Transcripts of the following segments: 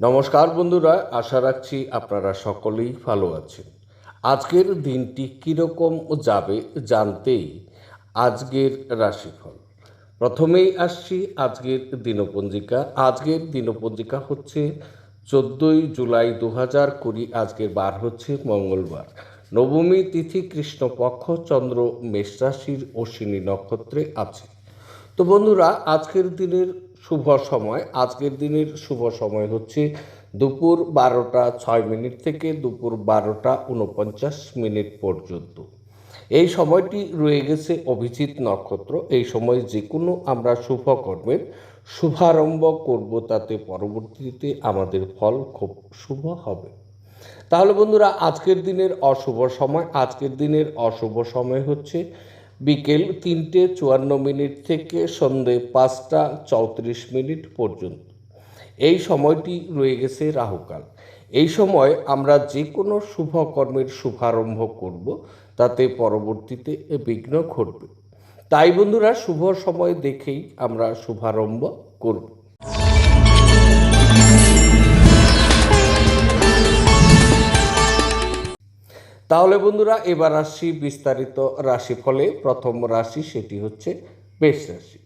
নমস্কার বন্ধুরা, আশা রাখছি আপনারা সকলেই ভালো আছেন। আজকের দিনটি কীরকম যাবে জানতেই আজকের রাশিফল। প্রথমেই আসছি আজকের দিনপঞ্জিকা। আজকের দিনপঞ্জিকা হচ্ছে 14 জুলাই 2020। আজকের বার হচ্ছে মঙ্গলবার। নবমী তিথি কৃষ্ণপক্ষ, চন্দ্র মেষ রাশির অশ্বিনী নক্ষত্রে আছে। তো বন্ধুরা, আজকের দিনের শুভ সময় হচ্ছে দুপুর 12টা 6 মিনিট থেকে দুপুর 12টা 49 মিনিট পর্যন্ত। এই সময়টি রয়ে গেছে অভিজিৎ নক্ষত্র। এই সময় যে কোনো আমরা শুভ কর্মের শুভারম্ভ করব, তাতে পরবর্তীতে আমাদের ফল খুব শুভ হবে। তাহলে বন্ধুরা, আজকের দিনের অশুভ সময় হচ্ছে বিকেল 3টে 54 মিনিট থেকে সন্ধে 5টা 34 মিনিট পর্যন্ত। এই সময়টি রয়ে গেছে রাহুকাল। এই সময় আমরা যে কোনো শুভ কর্মের শুভারম্ভ করব, তাতে পরবর্তীতে বিঘ্ন ঘটবে। তাই বন্ধুরা, শুভ সময় দেখেই আমরা শুভারম্ভ করব। তাহলে বন্ধুরা, এবার আসছি বিস্তারিত রাশিফলে। প্রথম রাশি, সেটি হচ্ছে মেষ রাশি।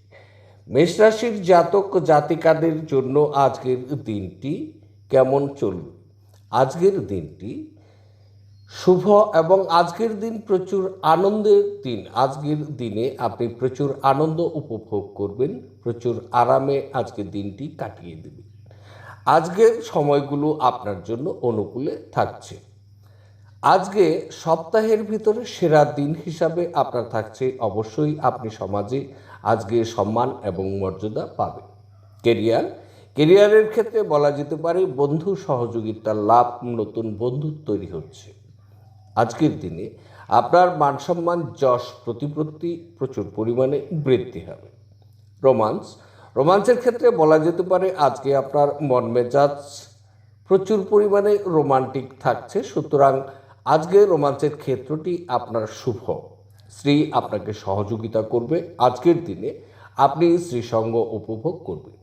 মেষ রাশির জাতক জাতিকাদের জন্য আজকের দিনটি কেমন চলবে? আজকের দিনটি শুভ এবং আজকের দিন প্রচুর আনন্দের দিন। আজকের দিনে আপনি প্রচুর আনন্দ উপভোগ করবেন, প্রচুর আরামে আজকের দিনটি কাটিয়ে দেবেন। আজকের সময়গুলো আপনার জন্য অনুকূলে থাকছে। আজকে সপ্তাহের ভিতরে সেরা দিন হিসাবে আপনার থাকছে, অবশ্যই আপনি সমাজে আজকে সম্মান এবং মর্যাদা পাবেন। কেরিয়ারের ক্ষেত্রে বলা যেতে পারে বন্ধু সহযোগিতার লাভ, নতুন বন্ধু তৈরি হচ্ছে। আজকের দিনে আপনার মানসম্মান, যশ, প্রতিপত্তি প্রচুর পরিমাণে বৃদ্ধি হবে। রোমান্সের ক্ষেত্রে বলা যেতে পারে আজকে আপনার মন মেজাজ প্রচুর পরিমাণে রোমান্টিক থাকছে। সুতরাং আজকে রোমান্সের ক্ষেত্রটি আপনার শুভ। স্ত্রী আপনাকে সহযোগিতা করবে। আজকের দিনে আপনি স্ত্রীসঙ্গ উপভোগ করবেন।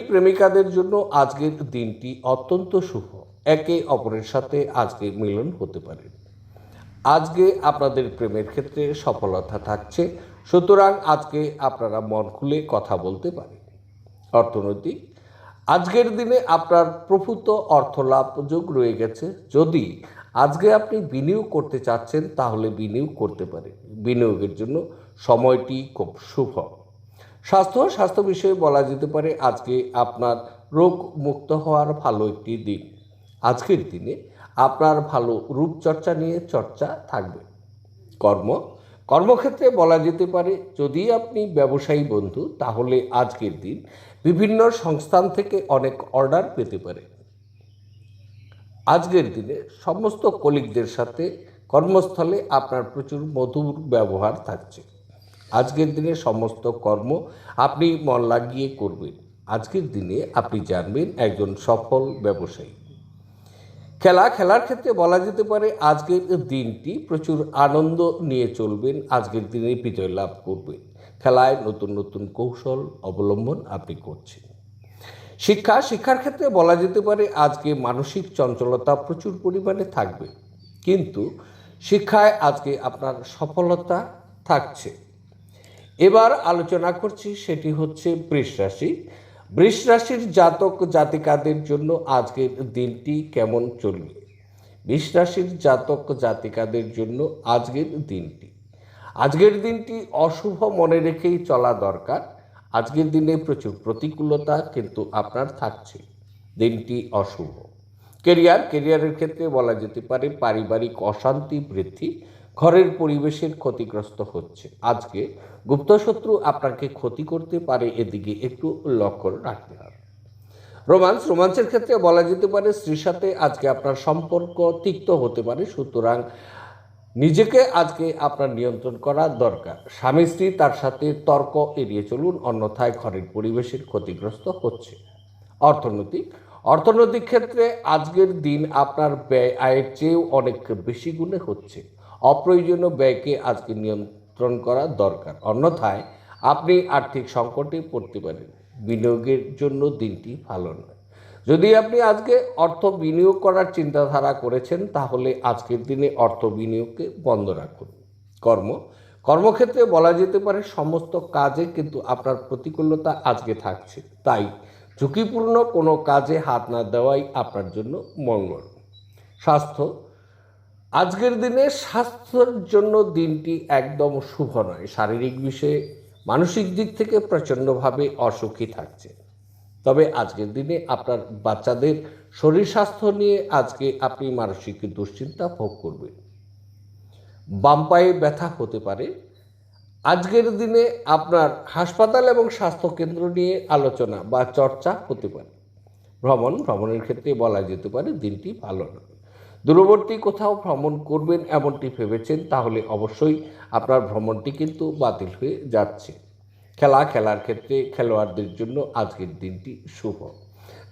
প্রেমিকাদের জন্য আজকের দিনটি অত্যন্ত শুভ। একে অপরের সাথে আজকে মিলন হতে পারে। আজকে আপনাদের প্রেমের ক্ষেত্রে সফলতা থাকছে। সুতরাং আজকে আপনারা মন খুলে কথা বলতে পারেন। অর্থনৈতিক, আজকের দিনে আপনার প্রভূত অর্থলাভ যোগ রয়ে গেছে। যদি আজকে আপনি বিনিয়োগ করতে চাচ্ছেন, তাহলে বিনিয়োগ করতে পারেন। বিনিয়োগের জন্য সময়টি খুব শুভ। স্বাস্থ্য বিষয়ে বলা যেতে পারে আজকে আপনার রোগ মুক্ত হওয়ার ভালো একটি দিন। আজকের দিনে আপনার ভালো রূপচর্চা নিয়ে চর্চা থাকবে। কর্মক্ষেত্রে বলা যেতে পারে যদি আপনি ব্যবসায়ী বন্ধু, তাহলে আজকের দিন বিভিন্ন সংস্থান থেকে অনেক অর্ডার পেতে পারে। আজকের দিনে সমস্ত কলিগদের সাথে কর্মস্থলে আপনার প্রচুর মধুর ব্যবহার থাকছে। আজকের দিনে সমস্ত কর্ম আপনি মন লাগিয়ে করবেন। আজকের দিনে আপনি জানবেন একজন সফল ব্যবসায়ী। খেলার ক্ষেত্রে বলা যেতে পারে আজকের দিনটি প্রচুর আনন্দ নিয়ে চলবেন। আজকের দিনে বিজয় লাভ করবেন। খেলায় নতুন নতুন কৌশল অবলম্বন আপনি করছেন। শিক্ষার ক্ষেত্রে বলা যেতে পারে আজকে মানসিক চঞ্চলতা প্রচুর পরিমাণে থাকবে, কিন্তু শিক্ষায় আজকে আপনার সফলতা থাকছে। এবার আলোচনা করছি, সেটি হচ্ছে বৃষ রাশি। বৃষ রাশির জাতক জাতিকাদের জন্য আজকের দিনটি কেমন চলবে? বৃষ রাশির জাতক জাতিকাদের জন্য আজকের দিনটি অশুভ মনে রেখেই চলা দরকার। আজকের দিনে প্রচুর প্রতিকূলতা কিন্তু আপনার থাকছে। দিনটি অশুভ। কেরিয়ারের ক্ষেত্রে বলা যেতে পারে পারিবারিক অশান্তি বৃদ্ধি, ঘরের পরিবেশের ক্ষতিগ্রস্ত হচ্ছে। আজকে গুপ্তশত্রু আপনাকে ক্ষতি করতে পারে, এদিকে একটু লক্ষ্য রাখতে হবে। রোমান্সের ক্ষেত্রে বলা যেতে পারে স্ত্রীর সাথে আজকে আপনার সম্পর্ক তিক্ত হতে পারে। সুতরাং নিজেকে আজকে আপনার নিয়ন্ত্রণ করা দরকার। স্বামী স্ত্রী তার সাথে তর্ক এড়িয়ে চলুন, অন্যথায় ঘরের পরিবেশের ক্ষতিগ্রস্ত হচ্ছে। অর্থনৈতিক ক্ষেত্রে আজকের দিন আপনার ব্যয় আয়ের চেয়েও অনেক বেশি গুণে হচ্ছে। অপ্রয়োজনীয় ব্যয়কে আজকে নিয়ন্ত্রণ করা দরকার, অন্যথায় আপনি আর্থিক সংকটে পড়তে পারেন। বিনিয়োগের জন্য দিনটি ভালো নয়। যদি আপনি আজকে অর্থ বিনিয়োগ করার চিন্তাধারা করেছেন, তাহলে আজকের দিনে অর্থ বিনিয়োগকে বন্ধ রাখুন। কর্মক্ষেত্রে বলা যেতে পারে সমস্ত কাজে কিন্তু আপনার প্রতিকূলতা আজকে থাকছে, তাই ঝুঁকিপূর্ণ কোনো কাজে হাত না দেওয়াই আপনার জন্য মঙ্গল। স্বাস্থ্য, আজকের দিনে স্বাস্থ্যের জন্য দিনটি একদম শুভ নয়। শারীরিক বিষয়ে মানসিক দিক থেকে প্রচণ্ডভাবে অসুখী থাকছে। তবে আজকের দিনে আপনার বাচ্চাদের শরীর স্বাস্থ্য নিয়ে আজকে আপনি মানসিক দুশ্চিন্তা ভোগ করবেন। বাম পায়ে ব্যথা হতে পারে। আজকের দিনে আপনার হাসপাতাল এবং স্বাস্থ্যকেন্দ্র নিয়ে আলোচনা বা চর্চা হতে পারে। ভ্রমণের ক্ষেত্রে বলা যেতে পারে দিনটি ভালো নয়। দূরবর্তী কোথাও ভ্রমণ করবেন এমনটি ভেবেছেন, তাহলে অবশ্যই আপনার ভ্রমণটি কিন্তু বাতিল হয়ে যাচ্ছে। খেলার ক্ষেত্রে খেলোয়াড়দের জন্য আজকের দিনটি শুভ।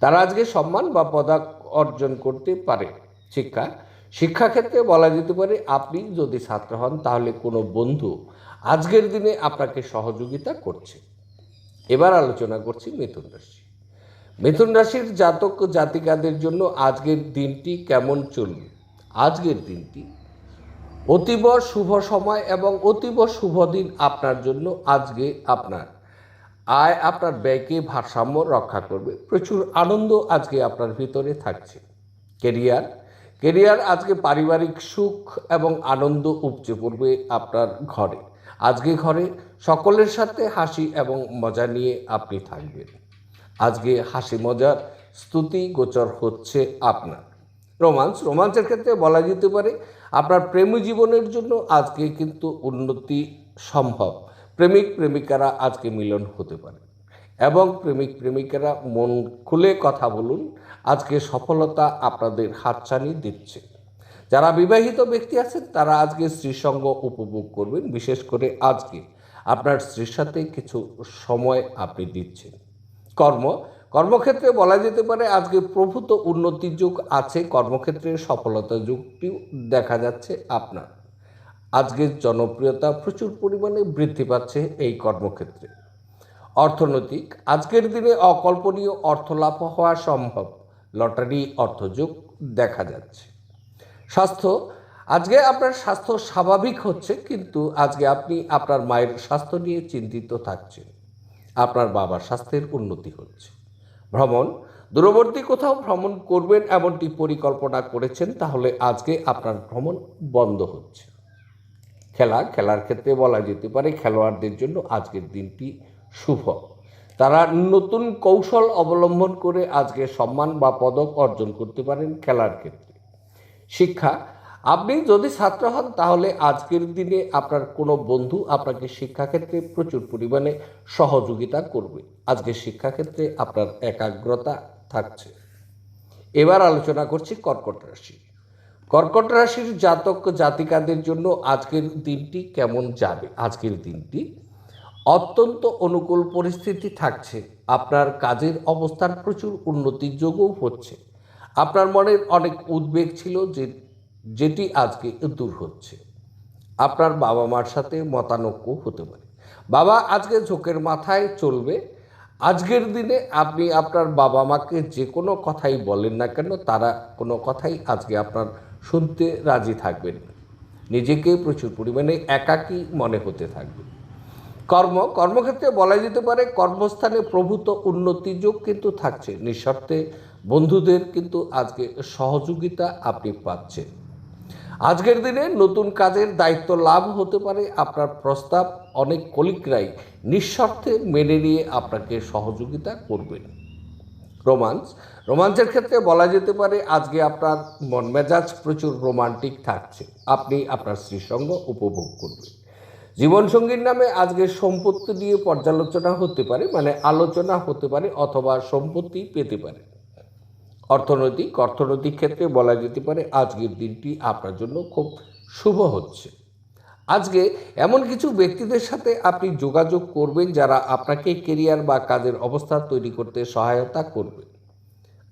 তারা আজকে সম্মান বা পদক অর্জন করতে পারে। শিক্ষাক্ষেত্রে বলা যেতে পারে আপনি যদি ছাত্র হন, তাহলে কোনো বন্ধু আজকের দিনে আপনাকে সহযোগিতা করছে। এবার আলোচনা করছি মিথুন রাশির জাতক জাতিকাদের জন্য আজকের দিনটি কেমন চলবে। আজকের দিনটি অতীব শুভ সময় এবং অতীব শুভ দিন আপনার জন্য। আজকে আপনার আয় আপনার ব্যয়কে ভারসাম্য রক্ষা করবে। প্রচুর আনন্দ আজকে আপনার ভিতরে থাকছে। কেরিয়ার আজকে পারিবারিক সুখ এবং আনন্দ উপচে পড়বে আপনার ঘরে। আজকে ঘরে সকলের সাথে হাসি এবং মজা নিয়ে আপনি থাকবেন। আজকে হাসি মজার স্তুতি গোচর হচ্ছে আপনার। রোমান্সের ক্ষেত্রে বলা যেতে পারে আপনার প্রেম জীবনের জন্য আজকে কিন্তু উন্নতি সম্ভব। প্রেমিকারা আজকে মিলন হতে পারে এবং প্রেমিকারা মন খুলে কথা বলুন। আজকে সফলতা আপনাদের হাতছানি দিচ্ছে। যারা বিবাহিত ব্যক্তি আছেন তারা আজকে স্ত্রীর সঙ্গ উপভোগ করবেন। বিশেষ করে আজকে আপনার স্ত্রীর সাথে কিছু সময় আপনি দিচ্ছেন। কর্মক্ষেত্রে বলা যেতে পারে আজকে প্রভূত উন্নতির যুগ আছে। কর্মক্ষেত্রে সফলতা যুগটিও দেখা যাচ্ছে আপনার। আজকের জনপ্রিয়তা প্রচুর পরিমাণে বৃদ্ধি পাচ্ছে এই কর্মক্ষেত্রে। অর্থনৈতিক, আজকের দিনে অকল্পনীয় অর্থ লাভ হওয়া সম্ভব। লটারি অর্থযোগ দেখা যাচ্ছে। স্বাস্থ্য, আজকে আপনার স্বাস্থ্য স্বাভাবিক হচ্ছে, কিন্তু আজকে আপনি আপনার মায়ের স্বাস্থ্য নিয়ে চিন্তিত থাকছেন। আপনার বাবার স্বাস্থ্যের উন্নতি হচ্ছে। দূরবর্তী কোথাও ভ্রমণ করবেন এমনটি পরিকল্পনা করেছেন, তাহলে আজকে আপনার ভ্রমণ বন্ধ হচ্ছে। খেলার ক্ষেত্রে বলা যেতে পারে খেলোয়াড়দের জন্য আজকের দিনটি শুভ। তারা নতুন কৌশল অবলম্বন করে আজকে সম্মান বা পদক অর্জন করতে পারেন খেলার ক্ষেত্রে। শিক্ষা, আপনি যদি ছাত্র হন তাহলে আজকের দিনে আপনার কোনো বন্ধু আপনাকে শিক্ষাক্ষেত্রে প্রচুর পরিমাণে সহযোগিতা করবে। আজকে শিক্ষাক্ষেত্রে আপনার একাগ্রতা থাকছে। এবার আলোচনা করছি কর্কট রাশির জাতক জাতিকাদের জন্য আজকের দিনটি কেমন যাবে। আজকের দিনটি অত্যন্ত অনুকূল পরিস্থিতি থাকছে। আপনার কাজের অবস্থার প্রচুর উন্নতির যোগও হচ্ছে। আপনার মনের অনেক উদ্বেগ ছিল যেটি আজকে দূর হচ্ছে। আপনার বাবা মার সাথে মতানৈক্য হতে পারে। বাবা আজকে ঝোঁকের মাথায় চলবে। আজকের দিনে আপনি আপনার বাবা মাকে যে কোনো কথাই বলেন না কেন, তারা কোনো কথাই আজকে আপনার শুনতে রাজি থাকবেন। নিজেকে প্রচুর পরিমাণে একাকী মনে হতে থাকবে। কর্মক্ষেত্রে বলা যেতে পারে কর্মস্থানে প্রভূত উন্নতি যোগ কিন্তু থাকছে। নিঃস্বার্থে বন্ধুদের কিন্তু আজকে সহযোগিতা আপনি পাচ্ছেন। আজকের দিনে নতুন কাজের দায়িত্ব লাভ হতে পারে। আপনার প্রস্তাব অনেক কলিগরাই নিঃস্বার্থে মেনে নিয়ে আপনাকে সহযোগিতা করবেন। রোমান্সের ক্ষেত্রে বলা যেতে পারে আজকে আপনার মন মেজাজ প্রচুর রোমান্টিক থাকছে। আপনি আপনার স্ত্রীর সঙ্গ উপভোগ করবেন। জীবনসঙ্গীর নামে আজকে সম্পত্তি নিয়ে পর্যালোচনা হতে পারে, আলোচনা হতে পারে অথবা সম্পত্তি পেতে পারে। অর্থনৈতিক ক্ষেত্রে বলা যেতে পারে আজকের দিনটি আপনার জন্য খুব শুভ হচ্ছে। আজকে এমন কিছু ব্যক্তিদের সাথে আপনি যোগাযোগ করবেন যারা আপনাকে কেরিয়ার বা কাজের অবস্থা তৈরি করতে সহায়তা করবে।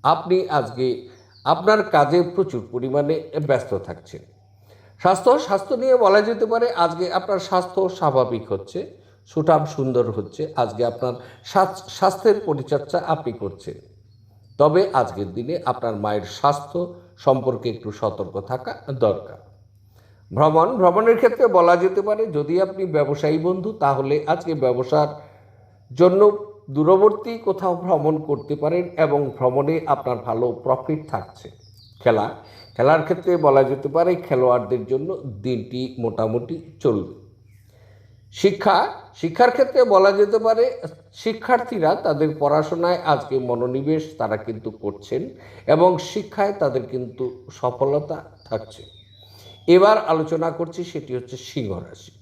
আপনি আজকে আপনার কাজে প্রচুর পরিমাণে ব্যস্ত থাকছেন। স্বাস্থ্য নিয়ে বলা যেতে পারে আজকে আপনার স্বাস্থ্য স্বাভাবিক হচ্ছে, সুঠাম সুন্দর হচ্ছে। আজকে আপনার স্বাস্থ্যের পরিচর্যা আপনি করছেন। তবে আজকের দিনে আপনার মায়ের স্বাস্থ্য সম্পর্কে একটু সতর্ক থাকা দরকার। ভ্রমণের ক্ষেত্রে বলা যেতে পারে যদি আপনি ব্যবসায়ী বন্ধু তাহলে আজকে ব্যবসার জন্য দূরবর্তী কোথাও ভ্রমণ করতে পারেন এবং ভ্রমণে আপনার ভালো প্রফিট থাকছে। খেলার ক্ষেত্রে বলা যেতে পারে খেলোয়াড়দের জন্য দিনটি মোটামুটি চলবে। শিক্ষার ক্ষেত্রে বলা যেতে পারে শিক্ষার্থীরা তাদের পড়াশোনায় আজকে মনোনিবেশ তারা কিন্তু করছেন এবং শিক্ষায় তাদের কিন্তু সফলতা থাকছে। এবার আলোচনা করছি সেটি হচ্ছে সিংহ রাশি।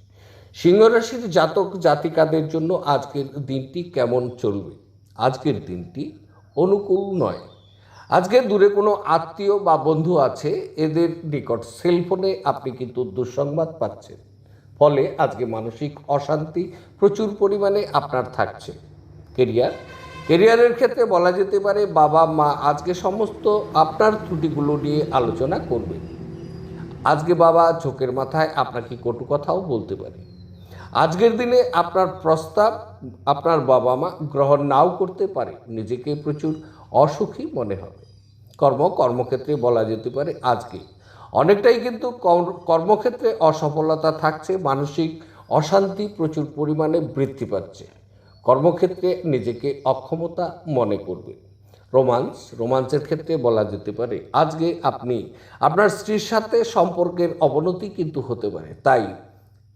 সিংহ রাশির জাতক জাতিকাদের জন্য আজকের দিনটি কেমন চলবে? আজকের দিনটি অনুকূল নয়। আজকে দূরে কোনো আত্মীয় বা বন্ধু আছে, এদের নিকট সেলফোনে আপনি কিন্তু দুঃসংবাদ পাচ্ছেন, ফলে আজকে মানসিক অশান্তি প্রচুর পরিমাণে আপনার থাকছে। কেরিয়ারের ক্ষেত্রে বলা যেতে পারে বাবা মা আজকে সমস্ত আপনার ত্রুটিগুলো নিয়ে আলোচনা করবে। আজকে বাবা চোখের মাথায় আপনাকে কটু কথাও বলতে পারে। আজকের দিনে আপনার প্রস্তাব আপনার বাবা মা গ্রহণ নাও করতে পারে, নিজেকে প্রচুর অসুখী মনে হবে। কর্মক্ষেত্রে বলা যেতে পারে আজকে অনেকটাই কিন্তু কর্মক্ষেত্রে অসফলতা থাকছে, মানসিক অশান্তি প্রচুর পরিমাণে বৃদ্ধি পাচ্ছে। কর্মক্ষেত্রে নিজেকে অক্ষমতা মনে করবে। রোমান্সের ক্ষেত্রে বলা যেতে পারে আজকে আপনি আপনার স্ত্রীর সাথে সম্পর্কের অবনতি কিন্তু হতে পারে, তাই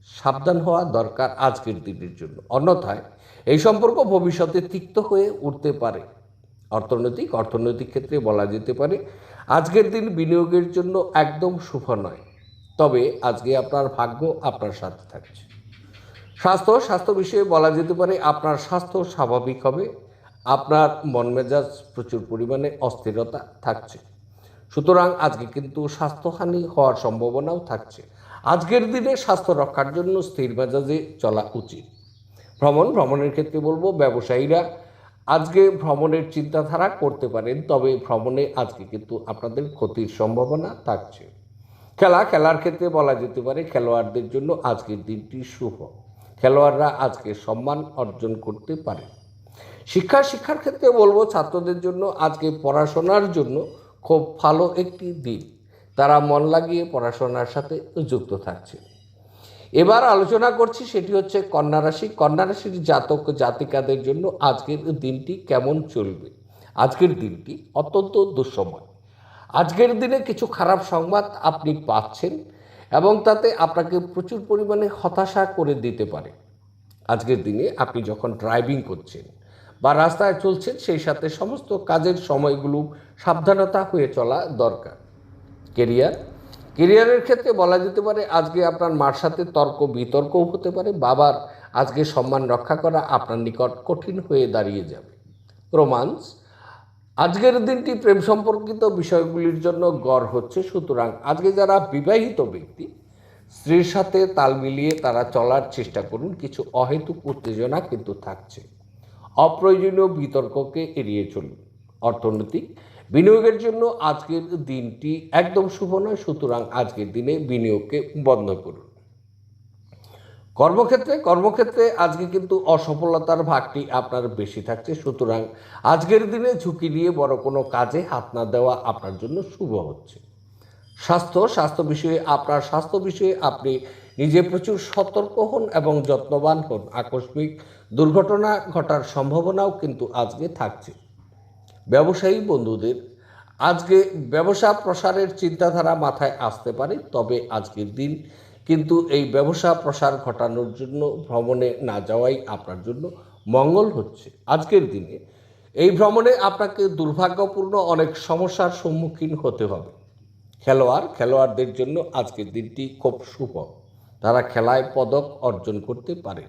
সাবধান হওয়া দরকার আজকের দিনের জন্য, অন্যথায় এই সম্পর্ক ভবিষ্যতে তিক্ত হয়ে উঠতে পারে। অর্থনৈতিক ক্ষেত্রে বলা যেতে পারে আজকের দিন বিনিয়োগের জন্য একদম শুভ নয়, তবে আজকে আপনার ভাগ্য আপনার সাথে থাকছে। স্বাস্থ্য বিষয়ে বলা যেতে পারে আপনার স্বাস্থ্য স্বাভাবিক হবে, আপনার মন মেজাজ প্রচুর পরিমাণে অস্থিরতা থাকছে, সুতরাং আজকে কিন্তু স্বাস্থ্যহানি হওয়ার সম্ভাবনাও থাকছে। আজকের দিনে স্বাস্থ্য রক্ষার জন্য স্থির মেজাজে চলা উচিত। ভ্রমণের ক্ষেত্রে বলবো ব্যবসায়ীরা আজকে ভ্রমণের চিন্তাধারা করতে পারেন, তবে ভ্রমণে আজকে কিন্তু আপনাদের ক্ষতির সম্ভাবনা থাকছে। খেলার ক্ষেত্রে বলা যেতে পারে খেলোয়াড়দের জন্য আজকের দিনটি শুভ, খেলোয়াড়রা আজকে সম্মান অর্জন করতে পারে। শিক্ষার ক্ষেত্রে বলবো ছাত্রদের জন্য আজকে পড়াশোনার জন্য খুব ভালো একটি দিন, তারা মন লাগিয়ে পড়াশোনার সাথে যুক্ত থাকছে। এবার আলোচনা করছি সেটি হচ্ছে কন্যা রাশির জাতক জাতিকাদের জন্য আজকের দিনটি কেমন চলবে। আজকের দিনটি অত্যন্ত দুঃসময়। আজকের দিনে কিছু খারাপ সংবাদ আপনি পাচ্ছেন এবং তাতে আপনাকে প্রচুর পরিমাণে হতাশা করে দিতে পারে। আজকের দিনে আপনি যখন ড্রাইভিং করছেন বা রাস্তায় চলছেন, সেই সাথে সমস্ত কাজের সময়গুলো সাবধানতা হয়ে চলা দরকার। কেরিয়ারের ক্ষেত্রে বলা যেতে পারে আজকে আপনার মার সাথে তর্ক বিতর্কও হতে পারে, বাবার আজকে সম্মান রক্ষা করা আপনার নিকট কঠিন হয়ে দাঁড়িয়ে যাবে। আজকের দিনটি প্রেম সম্পর্কিত বিষয়গুলির জন্য গড় হচ্ছে, সুতরাং আজকে যারা বিবাহিত ব্যক্তি স্ত্রীর সাথে তাল মিলিয়ে তারা চলার চেষ্টা করুন, কিছু অহেতুক উত্তেজনা কিন্তু থাকছে, অপ্রয়োজনীয় বিতর্ককে এড়িয়ে চলুন। অর্থনৈতিক বিনিয়োগের জন্য আজকের দিনটি একদম শুভ নয়, সুতরাং আজকের দিনে বিনিয়োগকে বন্ধ করুন। কর্মক্ষেত্রে আজকে কিন্তু অসফলতার ভাগটি আপনার বেশি থাকছে, সুতরাং আজকের দিনে ঝুঁকি নিয়ে বড় কোনো কাজে হাত না দেওয়া আপনার জন্য শুভ হচ্ছে। স্বাস্থ্য বিষয়ে আপনি নিজে প্রচুর সতর্ক হন এবং যত্নবান হন, আকস্মিক দুর্ঘটনা ঘটার সম্ভাবনাও কিন্তু আজকে থাকছে। ব্যবসায়ী বন্ধুদের আজকে ব্যবসা প্রসারের চিন্তাধারা মাথায় আসতে পারে, তবে আজকের দিন কিন্তু এই ব্যবসা প্রসার ঘটানোর জন্য ভ্রমণে না যাওয়াই আপনার জন্য মঙ্গল হচ্ছে। আজকের দিনে এই ভ্রমণে আপনাকে দুর্ভাগ্যপূর্ণ অনেক সমস্যার সম্মুখীন হতে হবে। খেলোয়াড়দের জন্য আজকের দিনটি খুব শুভ, তারা খেলায় পদক অর্জন করতে পারে,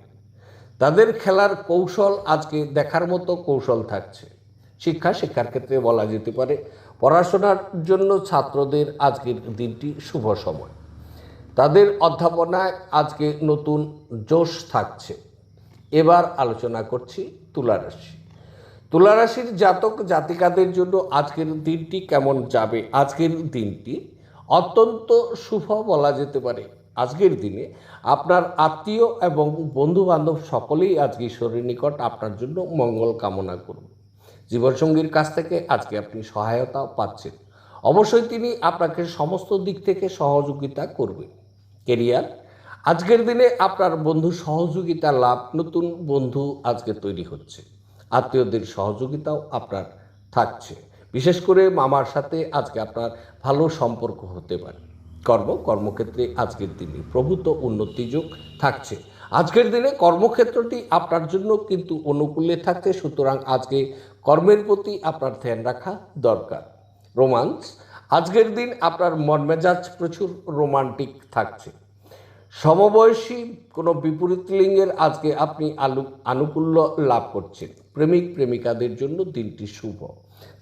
তাদের খেলার কৌশল আজকে দেখার মতো কৌশল থাকছে। শিক্ষার ক্ষেত্রে বলা যেতে পারে পড়াশোনার জন্য ছাত্রদের আজকের দিনটি শুভ সময়, তাদের অধ্যাপনায় আজকে নতুন জোশ থাকছে। এবার আলোচনা করছি তুলা রাশির জাতক জাতিকাদের জন্য আজকের দিনটি কেমন যাবে। আজকের দিনটি অত্যন্ত শুভ বলা যেতে পারে। আজকের দিনে আপনার আত্মীয় এবং বন্ধু বান্ধব সকলেই আজকে ঈশ্বরের নিকট আপনার জন্য মঙ্গল কামনা করুন। জীবনসঙ্গীর কাছ থেকে আজকে আপনি সহায়তা পাচ্ছেন। অবশ্যই তিনি আপনাকে সমস্ত দিক থেকে সহযোগিতা করবেন। কেরিয়ার, আজকের দিনে আপনার বন্ধু সহযোগিতা লাভ, নতুন বন্ধু আজকে তৈরি হচ্ছে। আত্মীয়দের সহযোগিতাও আপনার থাকছে। বিশেষ করে মামার সাথে আজকে আপনার ভালো সম্পর্ক হতে পারে। কর্মক্ষেত্রে আজকের দিনে প্রভূত উন্নতি যোগ থাকছে। আজকের দিনে কর্মক্ষেত্রটি আপনার জন্য কিন্তু অনুকূলে থাকছে, সুতরাং আজকে কর্মের প্রতি আপনার ধ্যান রাখা দরকার। রোমান্স, আজকের দিন আপনার মন মেজাজ প্রচুর রোমান্টিক থাকছে। সমবয়সী কোনো বিপরীত লিঙ্গের আজকে আপনি আনুকূল্য লাভ করছেন। প্রেমিক প্রেমিকাদের জন্য দিনটি শুভ।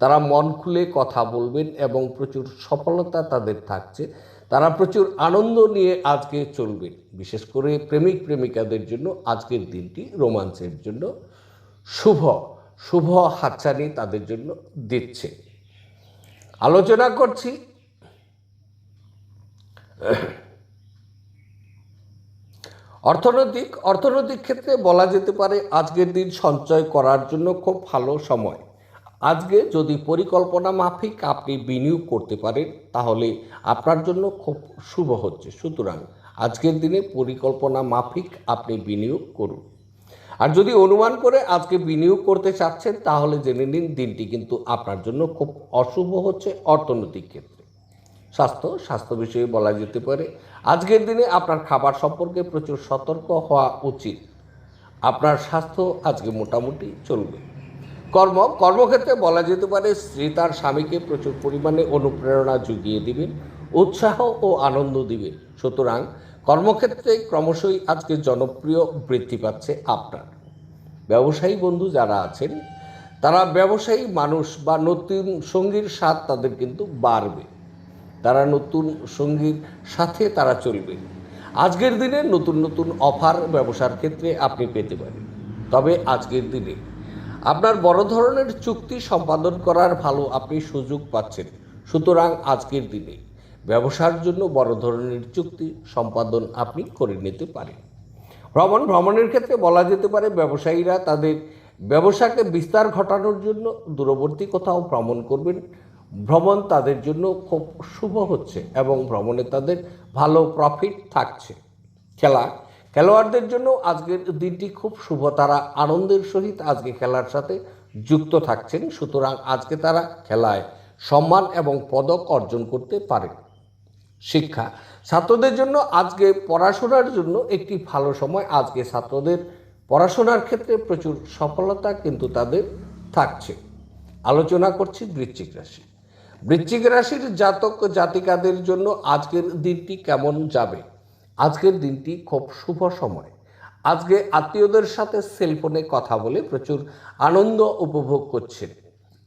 তারা মন খুলে কথা বলবেন এবং প্রচুর সফলতা তাদের থাকছে। তারা প্রচুর আনন্দ নিয়ে আজকে চলবেন। বিশেষ করে প্রেমিক প্রেমিকাদের জন্য আজকের দিনটি রোমান্সের জন্য শুভ হাতছানি তাদের জন্য দিচ্ছে। আলোচনা করছি অর্থনৈতিক ক্ষেত্রে বলা যেতে পারে আজকের দিন সঞ্চয় করার জন্য খুব ভালো সময়। আজকে যদি পরিকল্পনা মাফিক আপনি বিনিয়োগ করতে পারেন তাহলে আপনার জন্য খুব শুভ হচ্ছে। সুতরাং আজকের দিনে পরিকল্পনা মাফিক আপনি বিনিয়োগ করুন। আর যদি অনুমান করে আজকে বিনিয়োগ করতে চাচ্ছেন তাহলে জেনে নিন দিনটি কিন্তু আপনার জন্য খুব অশুভ হচ্ছে অর্থনৈতিক ক্ষেত্রে। স্বাস্থ্য বিষয়ে বলা যেতে পারে আজকের দিনে আপনার খাবার সম্পর্কে প্রচুর সতর্ক হওয়া উচিত। আপনার স্বাস্থ্য আজকে মোটামুটি চলবে। কর্মক্ষেত্রে বলা যেতে পারে স্ত্রী তার স্বামীকে প্রচুর পরিমাণে অনুপ্রেরণা জুগিয়ে দিবেন, উৎসাহ ও আনন্দ দিবেন। সুতরাং কর্মক্ষেত্রে ক্রমশই আজকে জনপ্রিয় বৃদ্ধি পাচ্ছে আপনার। ব্যবসায়ী বন্ধু যারা আছেন তারা ব্যবসায়ী মানুষ বা নতুন সঙ্গীর স্বাদ তাদের কিন্তু বাড়বে। তারা নতুন সঙ্গীর সাথে তারা চলবে। আজকের দিনে নতুন অফার ব্যবসার ক্ষেত্রে আপনি পেতে পারেন। তবে আজকের দিনে আপনার বড় ধরনের চুক্তি সম্পাদন করার ভালো আপনি সুযোগ পাচ্ছেন। সুতরাং আজকের দিনে ব্যবসার জন্য বড় ধরনের চুক্তি সম্পাদন আপনি করে নিতে পারেন। ভ্রমণের ক্ষেত্রে বলা যেতে পারে ব্যবসায়ীরা তাদের ব্যবসাকে বিস্তার ঘটানোর জন্য দূরবর্তী কোথাও ভ্রমণ করবেন। ভ্রমণ তাদের জন্য খুব শুভ হচ্ছে এবং ভ্রমণে তাদের ভালো প্রফিট থাকছে। খেলোয়াড়দের জন্য আজকের দিনটি খুব শুভ। তারা আনন্দের সহিত আজকে খেলার সাথে যুক্ত থাকছেন। সুতরাং আজকে তারা খেলায় সম্মান এবং পদক অর্জন করতে পারেন। শিক্ষা, ছাত্রদের জন্য আজকে পড়াশোনার জন্য একটি ভালো সময়। আজকে ছাত্রদের পড়াশোনার ক্ষেত্রে প্রচুর সফলতা কিন্তু তাদের থাকছে। আলোচনা করছি বৃশ্চিক রাশির জাতক জাতিকাদের জন্য আজকের দিনটি কেমন যাবে। আজকের দিনটি খুব শুভ সময়। আজকে আত্মীয়দের সাথে সেলফোনে কথা বলে প্রচুর আনন্দ উপভোগ করছেন।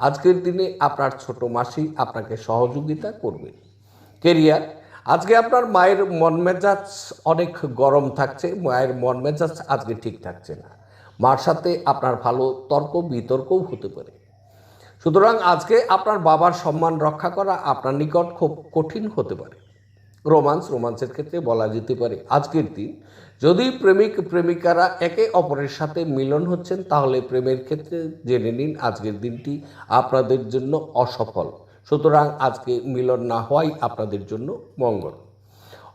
আজকের দিনে আপনার ছোট মাসি আপনাকে সহযোগিতা করবে। কেরিয়ার, আজকে আপনার মায়ের মন মেজাজ অনেক গরম থাকছে। মায়ের মন মেজাজ আজকে ঠিক থাকছে না। মার সাথে আপনার ভালো তর্ক বিতর্কও হতে পারে। সুতরাং আজকে আপনার বাবার সম্মান রক্ষা করা আপনার নিকট খুব কঠিন হতে পারে। রোমান্সের ক্ষেত্রে বলা যেতে পারে আজকের দিন যদি প্রেমিক প্রেমিকারা একে অপরের সাথে মিলন হচ্ছেন তাহলে প্রেমের ক্ষেত্রে জেনে নিন আজকের দিনটি আপনাদের জন্য অসফল। সুতরাং আজকে মিলন না হওয়াই আপনাদের জন্য মঙ্গল।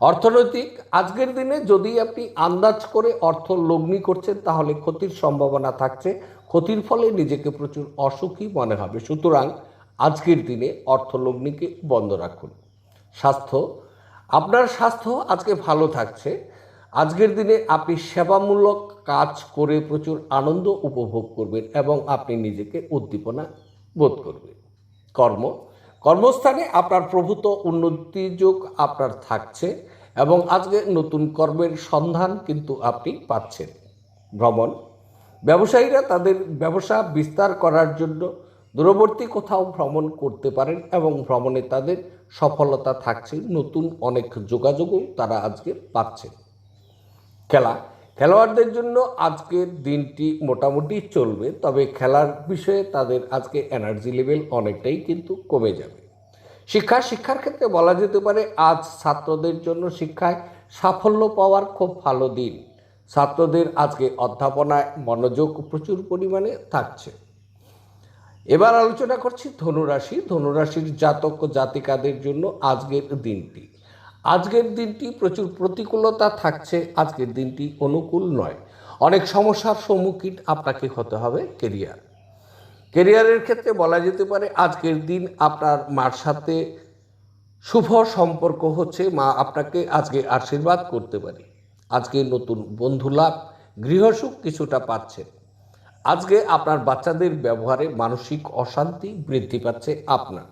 অর্থনৈতিক, আজকের দিনে যদি আপনি আন্দাজ করে অর্থ লগ্নি করছেন তাহলে ক্ষতির সম্ভাবনা থাকছে। ক্ষতির ফলে নিজেকে প্রচুর অসুখী মনে হবে। সুতরাং আজকের দিনে অর্থ লগ্নিকে বন্ধ রাখুন। আপনার স্বাস্থ্য আজকে ভালো থাকছে। আজকের দিনে আপনি সেবামূলক কাজ করে প্রচুর আনন্দ উপভোগ করবেন এবং আপনি নিজেকে উদ্দীপনা বোধ করবেন। কর্মস্থানে আপনার প্রভূত উন্নতিযোগ আপনার থাকছে এবং আজকে নতুন কর্মের সন্ধান কিন্তু আপনি পাচ্ছেন। ব্যবসায়ীরা তাদের ব্যবসা বিস্তার করার জন্য দূরবর্তী কোথাও ভ্রমণ করতে পারেন এবং ভ্রমণে তাদের সফলতা থাকছে। নতুন অনেক যোগাযোগও তারা আজকে পাচ্ছেন। খেলোয়াড়দের জন্য আজকের দিনটি মোটামুটি চলবে, তবে খেলার বিষয়ে তাদের আজকে এনার্জি লেভেল অনেকটাই কিন্তু কমে যাবে। শিক্ষার ক্ষেত্রে বলা যেতে পারে আজ ছাত্রদের জন্য শিক্ষায় সাফল্য পাওয়ার খুব ভালো দিন। ছাত্রদের আজকে অধ্যাপনায় মনোযোগ প্রচুর পরিমাণে থাকছে। এবার আলোচনা করছি ধনুরাশি। ধনুরাশির জাতক ও জাতিকাদের জন্য আজকের দিনটি প্রচুর প্রতিকূলতা থাকছে। আজকের দিনটি অনুকূল নয়, অনেক সমস্যার সম্মুখীন আপনাকে হতে হবে। কেরিয়ারের ক্ষেত্রে বলা যেতে পারে আজকের দিন আপনার মার সাথে শুভ সম্পর্ক হচ্ছে, মা আপনাকে আজকে আশীর্বাদ করতে পারে। আজকে নতুন বন্ধু লাভ, গৃহসুখ কিছুটা পাচ্ছেন। আজকে আপনার বাচ্চাদের ব্যবহারে মানসিক অশান্তি বৃদ্ধি পাচ্ছে আপনার,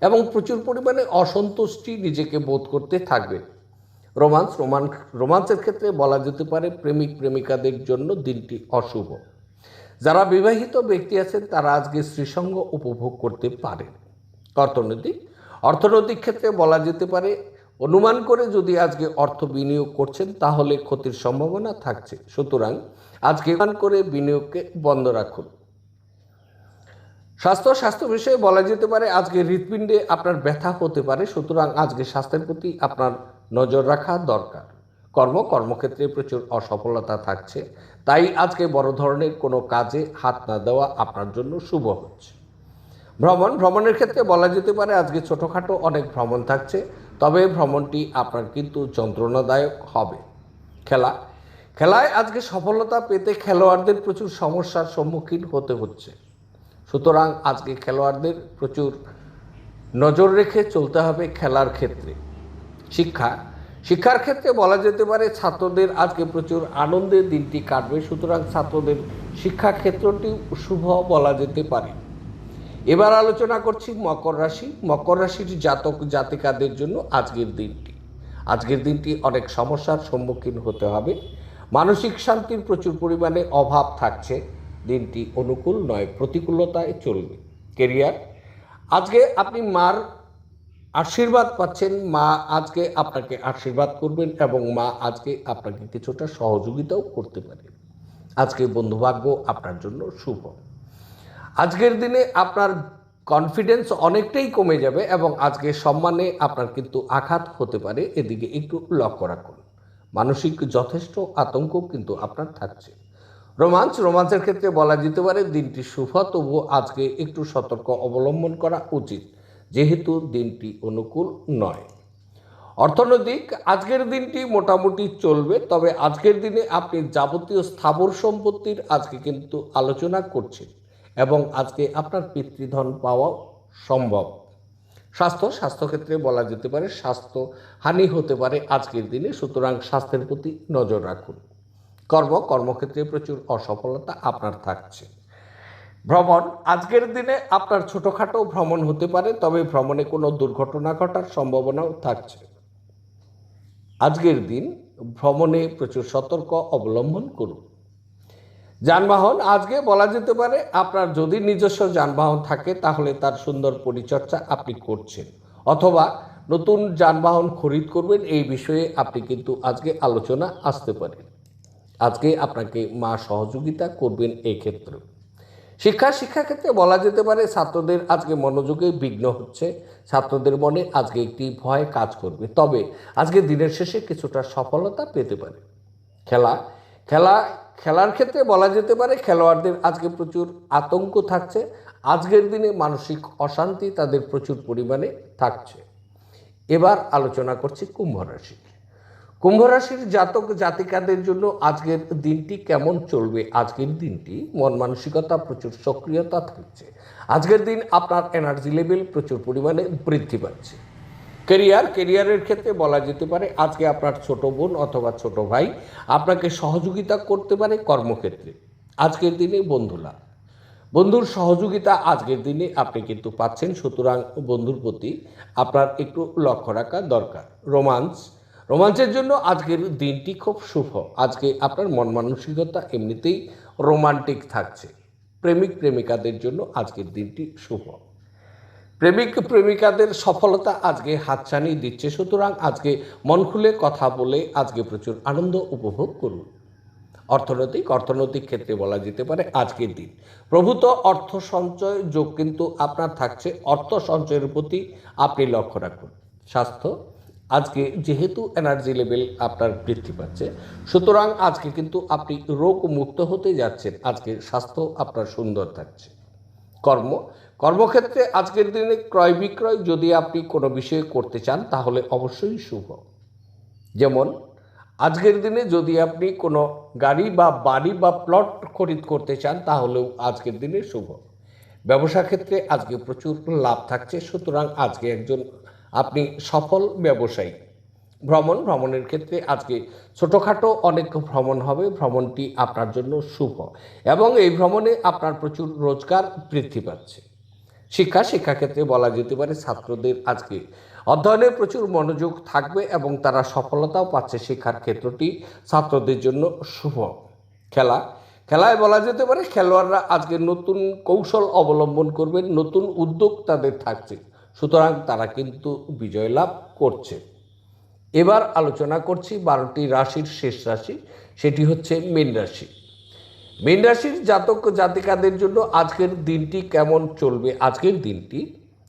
এবং প্রচুর পরিমাণে অসন্তুষ্টি নিজেকে বোধ করতে থাকবে। রোমান্সের ক্ষেত্রে বলা যেতে পারে প্রেমিক প্রেমিকাদের জন্য দিনটি অশুভ। যারা বিবাহিত ব্যক্তি আছেন তারা আজকে স্ত্রীসঙ্গ উপভোগ করতে পারেন। অর্থনৈতিক ক্ষেত্রে বলা যেতে পারে অনুমান করে যদি আজকে অর্থ বিনিয়োগ করছেন তাহলে ক্ষতির সম্ভাবনা থাকছে, সুতরাং আজকে অনুমান করে বিনিয়োগকে বন্ধ রাখুন। স্বাস্থ্য বিষয়ে বলা যেতে পারে আজকে হৃৎপিণ্ডে আপনার ব্যথা হতে পারে, সুতরাং আজকে স্বাস্থ্যের প্রতি আপনার নজর রাখা দরকার। কর্মক্ষেত্রে প্রচুর অসফলতা থাকছে, তাই আজকে বড় ধরনের কোনো কাজে হাত না দেওয়া আপনার জন্য শুভ হচ্ছে। ভ্রমণের ক্ষেত্রে বলা যেতে পারে আজকে ছোটোখাটো অনেক ভ্রমণ থাকছে, তবে ভ্রমণটি আপনার কিন্তু যন্ত্রণাদায়ক হবে। খেলায় আজকে সফলতা পেতে খেলোয়াড়দের প্রচুর সমস্যার সম্মুখীন হতে হচ্ছে, সুতরাং আজকে খেলোয়াড়দের প্রচুর নজর রেখে চলতে হবে খেলার ক্ষেত্রে। শিক্ষার ক্ষেত্রে বলা যেতে পারে ছাত্রদের আজকে প্রচুর আনন্দের দিনটি কাটবে, সুতরাং ছাত্রদের শিক্ষা ক্ষেত্রটি শুভ বলা যেতে পারে। এবার আলোচনা করছি মকর রাশির জাতক জাতিকাদের জন্য আজকের দিনটি অনেক সমস্যার সম্মুখীন হতে হবে। মানসিক শান্তির প্রচুর পরিমাণে অভাব থাকছে, দিনটি অনুকূল নয়, প্রতিকূলতায় চলবে। কেরিয়ার, আজকে আপনি মার আশীর্বাদ পাচ্ছেন, মা আজকে আপনাকে আশীর্বাদ করবেন এবং মা আজকে আপনাকে কিছুটা সহযোগিতাও করতে পারে। আজকে বন্ধুভাগ্য আপনার জন্য শুভ। আজকের দিনে আপনার কনফিডেন্স অনেকটাই কমে যাবে এবং আজকে সম্মানে আপনার কিন্তু আঘাত হতে পারে, এদিকে একটু লক্ষ্য রাখুন। মানসিক যথেষ্ট আতঙ্ক কিন্তু আপনার থাকছে। রোমান্সের ক্ষেত্রে বলা যেতে পারে দিনটি শুভ, তবুও আজকে একটু সতর্ক অবলম্বন করা উচিত, যেহেতু দিনটি অনুকূল নয়। অর্থনৈতিক, আজকের দিনটি মোটামুটি চলবে, তবে আজকের দিনে আপনি যাবতীয় স্থাবর সম্পত্তির আজকে কিন্তু আলোচনা করছেন এবং আজকে আপনার পিতৃধন পাওয়া সম্ভব। স্বাস্থ্যক্ষেত্রে বলা যেতে পারে স্বাস্থ্যহানি হতে পারে আজকের দিনে, সুতরাং স্বাস্থ্যের প্রতি নজর রাখুন। কর্মক্ষেত্রে প্রচুর অসফলতা আপনার থাকছে। আজকের দিনে আপনার ছোটোখাটো ভ্রমণ হতে পারে, তবে ভ্রমণে কোনো দুর্ঘটনা ঘটার সম্ভাবনাও থাকছে। আজকের দিন ভ্রমণে প্রচুর সতর্ক অবলম্বন করুন। যানবাহন, আজকে বলা যেতে পারে আপনার যদি নিজস্ব যানবাহন থাকে তাহলে তার সুন্দর পরিচর্যা আপনি করছেন, অথবা নতুন যানবাহন খরিদ করবেন, এই বিষয়ে আপনি কিন্তু আজকে আলোচনা আসতে পারে। আজকে আপনাকে মা সহযোগিতা করবেন এই ক্ষেত্রে। শিক্ষাক্ষেত্রে বলা যেতে পারে ছাত্রদের আজকে মনোযোগে বিঘ্ন হচ্ছে, ছাত্রদের মনে আজকে একটি ভয় কাজ করবে, তবে আজকে দিনের শেষে কিছুটা সফলতা পেতে পারে। খেলার ক্ষেত্রে বলা যেতে পারে খেলোয়াড়দের আজকে প্রচুর আতঙ্ক থাকছে, আজকের দিনে মানসিক অশান্তি তাদের প্রচুর পরিমাণে থাকছে। এবার আলোচনা করছি কুম্ভ রাশির জাতক জাতিকাদের জন্য আজকের দিনটি কেমন চলবে। আজকের দিনটি মন মানসিকতা প্রচুর সক্রিয়তা থাকছে, আজকের দিন আপনার এনার্জি লেভেল প্রচুর পরিমাণে বৃদ্ধি পাচ্ছে। কেরিয়ারের ক্ষেত্রে বলা যেতে পারে আজকে আপনার ছোট বোন অথবা ছোট ভাই আপনাকে সহযোগিতা করতে পারে কর্মক্ষেত্রে। আজকের দিনে বন্ধুর সহযোগিতা আজকের দিনে আপনি কিন্তু পাচ্ছেন, সুতরাং বন্ধুর প্রতি আপনার একটু লক্ষ্য রাখা দরকার। রোমান্সের জন্য আজকের দিনটি খুব শুভ, আজকে আপনার মন মানসিকতা এমনিতেই রোমান্টিক থাকছে। প্রেমিক প্রেমিকাদের জন্য আজকের দিনটি শুভ। প্রেমিকাদের সফলতা আজকে হাতছানি দিচ্ছে, সুতরাং আজকে মন খুলে কথা বলে আজকে প্রচুর আনন্দ উপভোগ করুন। অর্থনৈতিক ক্ষেত্রে বলা যেতে পারে আজকের দিন প্রভূত অর্থ সঞ্চয় যোগ কিন্তু আপনার থাকছে, অর্থ সঞ্চয়ের প্রতি আপনি লক্ষ্য রাখুন। স্বাস্থ্য, আজকে যেহেতু এনার্জি লেভেল আপনার বৃদ্ধি পাচ্ছে, সুতরাং আজকে কিন্তু আপনি রোগ মুক্ত হতে যাচ্ছেন, আজকে স্বাস্থ্য আপনার সুন্দর থাকছে। কর্মক্ষেত্রে আজকের দিনে ক্রয় বিক্রয় যদি আপনি কোনো বিষয়ে করতে চান তাহলে অবশ্যই শুভ। যেমন আজকের দিনে যদি আপনি কোনো গাড়ি বা বাড়ি বা প্লট খরিদ করতে চান তাহলেও আজকের দিনে শুভ। ব্যবসা ক্ষেত্রে আজকে প্রচুর লাভ থাকছে, সুতরাং আজকে আপনি সফল ব্যবসায়ী। ভ্রমণের ক্ষেত্রে আজকে ছোটোখাটো অনেক ভ্রমণ হবে, ভ্রমণটি আপনার জন্য শুভ এবং এই ভ্রমণে আপনার প্রচুর রোজগার বৃদ্ধি পাচ্ছে। শিক্ষাক্ষেত্রে বলা যেতে পারে ছাত্রদের আজকে অধ্যয়নে প্রচুর মনোযোগ থাকবে এবং তারা সফলতাও পাচ্ছে। শিক্ষার ক্ষেত্রটি ছাত্রদের জন্য শুভ। খেলায় বলা যেতে পারে খেলোয়াড়রা আজকে নতুন কৌশল অবলম্বন করবেন, নতুন উদ্যোগ তাদের থাকছে, সুতরাং তারা কিন্তু বিজয় লাভ করছে। এবার আলোচনা করছি 12টি রাশির শেষ রাশি, সেটি হচ্ছে মীন রাশি। মীন রাশির জাতক জাতিকাদের জন্য আজকের দিনটি কেমন চলবে? আজকের দিনটি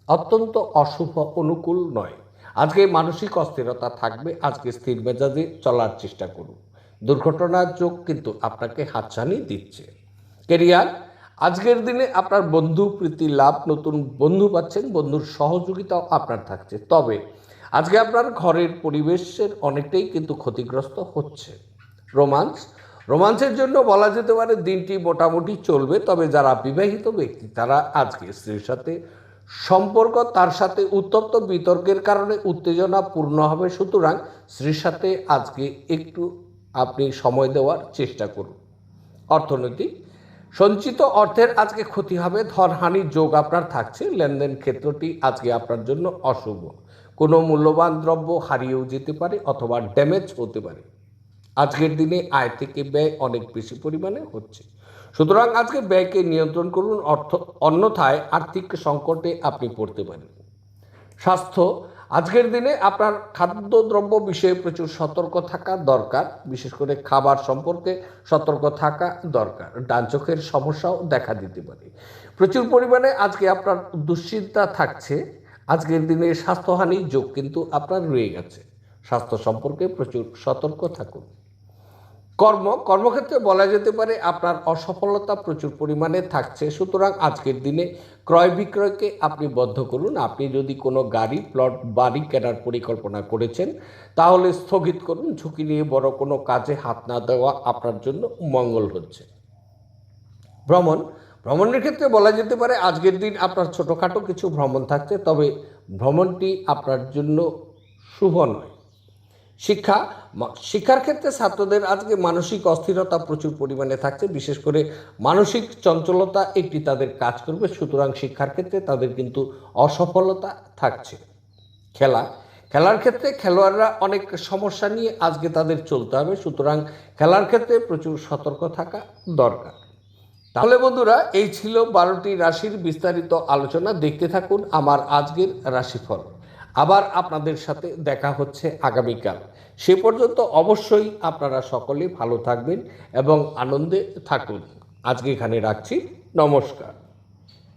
অত্যন্ত অশুভ, অনুকূল নয়। আজকে মানসিক অস্থিরতা থাকবে। আজকে স্থির মেজাজে চলার চেষ্টা করুন। দুর্ঘটনার যোগ কিন্তু আপনাকে হাতছানি দিচ্ছে। কেরিয়ার, আজকের দিনে আপনার বন্ধু প্রীতি লাভ, নতুন বন্ধু পাচ্ছেন, বন্ধুর সহযোগিতাও আপনার থাকছে। তবে আজকে আপনার ঘরের পরিবেশের অনেকটাই কিন্তু ক্ষতিগ্রস্ত হচ্ছে। রোমান্সের জন্য বলা যেতে পারে দিনটি মোটামুটি চলবে, তবে যারা বিবাহিত ব্যক্তি তারা আজকে স্ত্রীর সাথে সম্পর্ক, তার সাথে উত্তপ্ত বিতর্কের কারণে উত্তেজনা পূর্ণ হবে, সুতরাং স্ত্রীর সাথে আজকে একটু আপনি সময় দেওয়ার চেষ্টা করুন। অর্থনৈতিক, সঞ্চিত অর্থের আজকে ক্ষতি হবে, ধনহানির যোগ আপনার থাকছে। লেনদেন ক্ষেত্রটি আজকে আপনার জন্য অশুভ। কোনো মূল্যবান দ্রব্য হারিয়েও যেতে পারে অথবা ড্যামেজ হতে পারে। আজকের দিনে আয় থেকে ব্যয় অনেক বেশি পরিমাণে হচ্ছে, সুতরাং আজকে ব্যয়কে নিয়ন্ত্রণ করুন, অন্যথায় আর্থিক সংকটে আপনি পড়তে পারেন। স্বাস্থ্য, আজকের দিনে আপনার খাদ্যদ্রব্য বিষয়ে প্রচুর সতর্ক থাকা দরকার, বিশেষ করে খাবার সম্পর্কে সতর্ক থাকা দরকার। ডান চোখের সমস্যাও দেখা দিতে পারে। প্রচুর পরিমাণে আজকে আপনার দুশ্চিন্তা থাকছে। আজকের দিনে স্বাস্থ্যহানির যোগ কিন্তু আপনার রয়ে গেছে। স্বাস্থ্য সম্পর্কে প্রচুর সতর্ক থাকুন। কর্মক্ষেত্রে বলা যেতে পারে আপনার অসফলতা প্রচুর পরিমাণে থাকছে, সুতরাং আজকের দিনে ক্রয় বিক্রয়কে আপনি বন্ধ করুন। আপনি যদি কোনো গাড়ি, প্লট, বাড়ি কেনার পরিকল্পনা করেছেন তাহলে স্থগিত করুন। ঝুঁকি নিয়ে বড় কোনো কাজে হাত না দেওয়া আপনার জন্য মঙ্গল হচ্ছে। ভ্রমণের ক্ষেত্রে বলা যেতে পারে আজকের দিন আপনার ছোটোখাটো কিছু ভ্রমণ থাকছে, তবে ভ্রমণটি আপনার জন্য শুভ নয়। শিক্ষার ক্ষেত্রে ছাত্রদের আজকে মানসিক অস্থিরতা প্রচুর পরিমাণে থাকছে, বিশেষ করে মানসিক চঞ্চলতা একটি তাদের কাজ করবে, সুতরাং শিক্ষার ক্ষেত্রে তাদের কিন্তু অসফলতা থাকছে। খেলার ক্ষেত্রে খেলোয়াড়রা অনেক সমস্যা নিয়ে আজকে তাদের চলতে হবে, সুতরাং খেলার ক্ষেত্রে প্রচুর সতর্ক থাকা দরকার। তাহলে বন্ধুরা, এই ছিল 12টি রাশির বিস্তারিত আলোচনা। দেখতে থাকুন আমার আজকের রাশিফল। আবার আপনাদের সাথে দেখা হচ্ছে আগামীকাল। সে পর্যন্ত অবশ্যই আপনারা সকলে ভালো থাকবেন এবং আনন্দে থাকুন। আজকে এখানে রাখছি। নমস্কার।